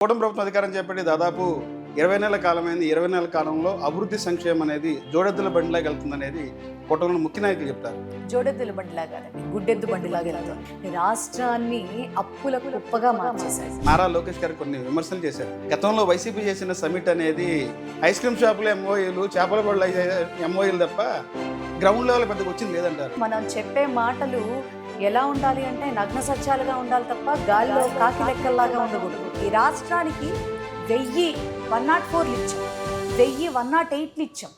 కూటమి ప్రభుత్వం అధికారం చేపట్టి దాదాపు 20 నెలల కాలమైంది. 20 నెలల కాలంలో అభివృద్ధి సంక్షేమం అనేది జోడెద్దుల బండిలాగా వెళ్తుందనేది కూటమిలో ముఖ్య నాయకులు చెప్తారు. జోడెద్దుల బండిలాగా గుడ్డెద్దు బండిలాగా వెళ్తుంది. రాష్ట్రాన్ని అప్పులకు కుప్పగా మార్చేశారు. నారా లోకేష్ గారు కొన్ని విమర్శలు చేశారు. గతంలో వైసీపీ చేసిన సమిట్ అనేది ఐస్ క్రీమ్ షాపుల ఎంఓఏలు, చేపల బడుల ఎంఓఏలు తప్ప గ్రౌండ్ లెవెల్ పెద్దగా వచ్చింది లేదంటారు. మనం చెప్పే మాటలు ఎలా ఉండాలి అంటే నగ్న సత్యాలుగా ఉండాలి తప్ప గాలిలో కాకి లెక్కల్లాగా ఉండకూడదు. ఈ రాష్ట్రానికి 104 ఇచ్చాం, 108 ఇచ్చాం.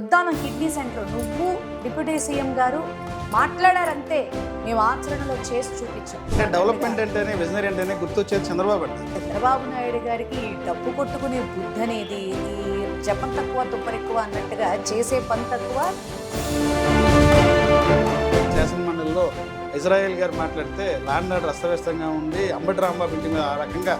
ఉద్దానం కిడ్నీ సెంటర్ నువ్వు డిప్యూటీ సీఎం గారు మాట్లాడారంటే మేము ఆచరణలో చేసి చూపించాం. డెవలప్మెంట్ అంటేనే విజనరీ అంటేనే గుర్తొచ్చేది చంద్రబాబు అండి. చంద్రబాబు నాయుడు గారికి డబ్బు కొట్టుకునే బుద్ధి అనేది జపం తక్కువ తుప్పరెక్కువ అన్నట్టుగా చేసే పని తక్కువ. శాసనమండలిలో ఇజ్రాయెల్ గారు మాట్లాడితే ల్యాండ్ ఆర్డర్ అస్తవ్యస్తంగా ఉంది, అంబటి రాంబాబు ఇంటి మీద ఆ రకంగా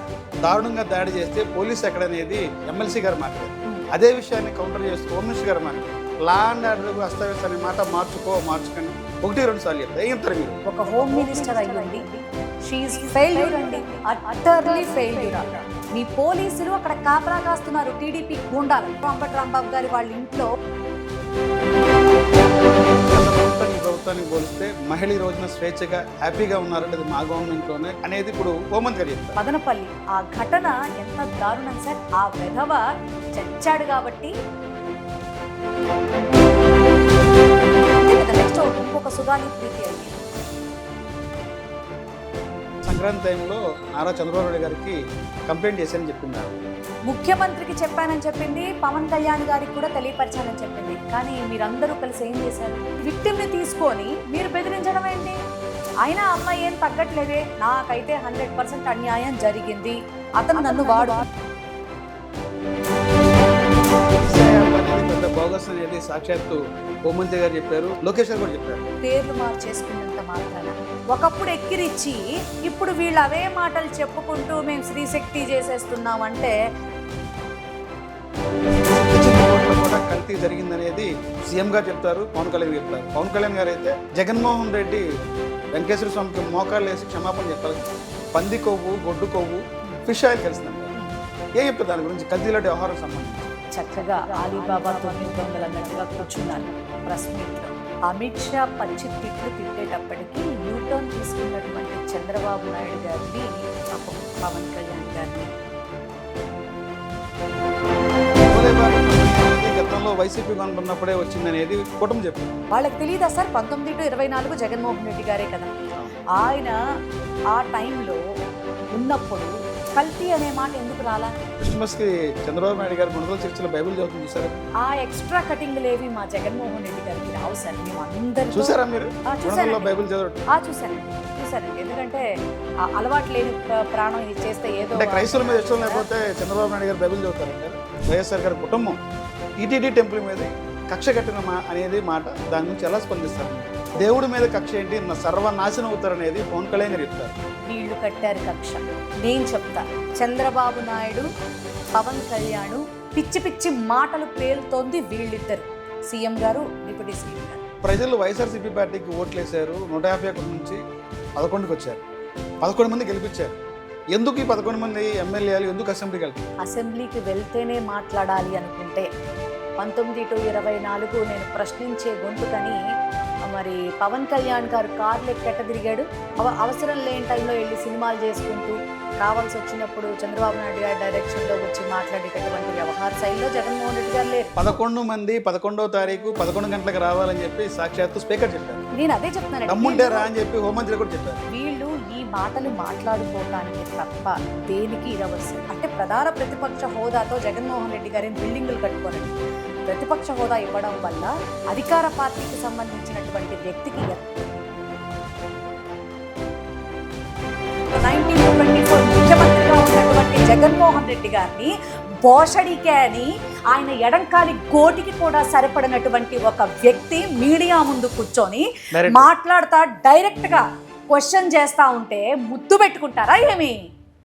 దారుణంగా దాడి చేస్తే పోలీసు ఎక్కడనేది ఎమ్మెల్సీ గారు మాట్లాడారు. అదే విషయాన్ని కౌంటర్ చేస్తూ హోమ్ మినిస్టర్ గారు మాట్లాడారు. ల్యాండ్ ఆర్డర్ అస్తవ్యస్త అనే మాట మార్చుకొని 1-2 సార్లు చెప్తారు. ఏం చెప్తారు మీరు? ఒక హోమ్ మినిస్టర్ అయ్యండి, షీఈస్ ఫెయిల్యూర్ అండి, అటర్లీ ఫెయిల్యూర్. మీ పోలీసులు అక్కడ కాపలా కాస్తున్నారు టీడీపీ గూండాలు. అంబటి రాంబాబు గారి వాళ్ళ ఇంట్లో ప్రభుత్వానికి పోలిస్తే మహిళ ఈ రోజున స్వేచ్ఛగా హ్యాపీగా ఉన్నారంటే అది మా గవర్నమెంట్లోనే అనేది ఇప్పుడు హోంమంత్రి గారు చెప్తారు. మదనపల్లి ఆ ఘటన ఎంత దారుణం సార్. ఆ విధవ చచ్చాడు కాబట్టి నెక్స్ట్ ఇంకొక సుగాలి ప్రీతి అయింది. సంక్రాంతి టైంలో నారా చంద్రబాబు నాయుడు గారికి కంప్లైంట్ చేశానని చెప్తున్నారు. ముఖ్యమంత్రికి చెప్పానని చెప్పింది, పవన్ కళ్యాణ్ గారికి కూడా తెలియపరచానని చెప్పింది. కానీ మీరందరూ కలిసి ఏం చేశారు? విక్టిమ్ని తీసుకొని మీరు బెదిరించడం ఏంటి? అయినా అమ్మాయి ఏం తగ్గట్లేదే, నాకైతే 100% అన్యాయం జరిగింది, అతను నన్ను వాడు. పెద్ద బోగస్ అనేది సాక్షాత్తు హోంమంత్రి గారు చెప్పారు, లోకేష్ గారు కూడా చెప్పారు. పేర్లు మార్చేసుకున్నంత మాత్రాన ఒకప్పుడు ఎక్కిరిచ్చి ఇప్పుడు వీళ్ళు అవే మాటలు చెప్పుకుంటూ మేము శ్రీశక్తి చేసేస్తున్నామంటే కూడా కల్తీ జరిగిందనేది సీఎం గారు చెప్తారు, పవన్ కళ్యాణ్ చెప్తారు. పవన్ కళ్యాణ్ గారు అయితే జగన్మోహన్ రెడ్డి వెంకటేశ్వర స్వామికి మోకాళ్ళు వేసి క్షమాపణ చెప్పాలి. పంది కొవ్వు, గొడ్డు కొవ్వు, ఫిష్ ఆయిల్ కలిసిందంట. ఏం చెప్తారు దాని గురించి? కల్తీల వ్యవహారం సంబంధించి చక్కగా అలీబాబా 9 దొంగలు అన్నట్టుగా కూర్చున్నారు ప్రెస్ మీట్లో. అమిత్ షా పచ్చి తిట్లు తిట్టేటప్పటికీ యూటర్న్ తీసుకున్నటువంటి చంద్రబాబు నాయుడు గారిని, పవన్ కళ్యాణ్ గారిని గతంలో వైసీపీ ఉన్నప్పుడే వచ్చిందనేది కుటుంబం చెప్పింది. వాళ్ళకి తెలియదా సార్? 19 to 24 జగన్మోహన్ రెడ్డి గారే కదా. ఆయన ఆ టైంలో ఉన్నప్పుడు కల్తీ అనే మాట ఎందుకు రాలా? క్రిస్మస్ కి చంద్రబాబు నాయుడు గారు గుణదల చర్చిలో బైబిల్ చదువుతుంది చూసారా? ఆ ఎక్స్ట్రా కటింగ్ లేవి మా జగన్మోహన్ రెడ్డి గారికి రావు సార్. మేము అందరూ చూసారా? మీరు బైబిల్ చూసారండి. ఎందుకంటే అలవాటు లేని ప్రాణం ఇది చేస్తే ఏదో క్రైస్తవుల మీద ఇష్టం లేకపోతే చంద్రబాబు నాయుడు గారు బైబిల్ చదువుతారండి. వైఎస్ఆర్ గారి కుటుంబం టీటీడీ టెంపుల్ మీద కక్ష కట్టిన అనేది మాట, దాని నుంచి ఎలా స్పందిస్తారు? దేవుడి మీద కక్ష ఏంటి, సర్వనాశనం అవుతారనేది పవన్ కళ్యాణ్ గారు చెప్తారు. వీళ్ళు కట్టారు కక్ష. నేను చెప్తా, చంద్రబాబు నాయుడు, పవన్ కళ్యాణ్ పిచ్చి పిచ్చి మాటలు పేలుతోంది వీళ్ళిద్దరు, సీఎం గారు, డిప్యూటీ సీఎం గారు. ప్రజలు వైఎస్ఆర్సీపీ పార్టీకి ఓట్లేశారు. 151 నుంచి 11కి వచ్చారు. 11 మంది గెలిపించారు. ఎందుకు ఈ 11 మంది ఎమ్మెల్యేలు ఎందుకు అసెంబ్లీకి వెళ్తారు? అసెంబ్లీకి వెళ్తేనే మాట్లాడాలి అనుకుంటే 19 to 24 నేను ప్రశ్నించే గొంతుకని మరి పవన్ కళ్యాణ్ గారు కార్లు ఎక్కట తిరిగాడు. అవసరం లేని టైంలో వెళ్ళి సినిమాలు చేసుకుంటూ కావాల్సి వచ్చినప్పుడు చంద్రబాబు నాయుడు గారి డైరెక్షన్లో వచ్చి మాట్లాడేటటువంటి వ్యవహార శైలిలో జగన్మోహన్ రెడ్డి గారు లేరు. 11 మంది 11వ తారీఖు 11 గంటలకు రావాలని చెప్పి సాక్షాత్తు స్పీకర్ చెప్పారు. నేను అదే చెప్తున్నాను, దమ్ముంటే రా అని చెప్పి హోంమంత్రి కూడా చెప్పారు. వీళ్ళు ఈ మాటలు మాట్లాడుకోవటానికి తప్ప దేనికి ఇరవసరం. అంటే ప్రధాన ప్రతిపక్ష హోదాతో జగన్మోహన్ రెడ్డి గారి బిల్డింగులు కట్టుకోనండి. ప్రతిపక్ష హోదా ఇవ్వడం వల్ల అధికార పార్టీకి సంబంధించినటువంటి వ్యక్తికి 1924 ముఖ్యమంత్రిగా ఉన్నటువంటి జగన్మోహన్ రెడ్డి గారిని బోషడికే అని ఆయన ఎడంకాలి గోటికి కూడా సరిపడినటువంటి ఒక వ్యక్తి మీడియా ముందు కూర్చొని మాట్లాడుతా డైరెక్ట్ గా క్వశ్చన్ చేస్తా ఉంటే ముద్దు పెట్టుకుంటారా ఏమి?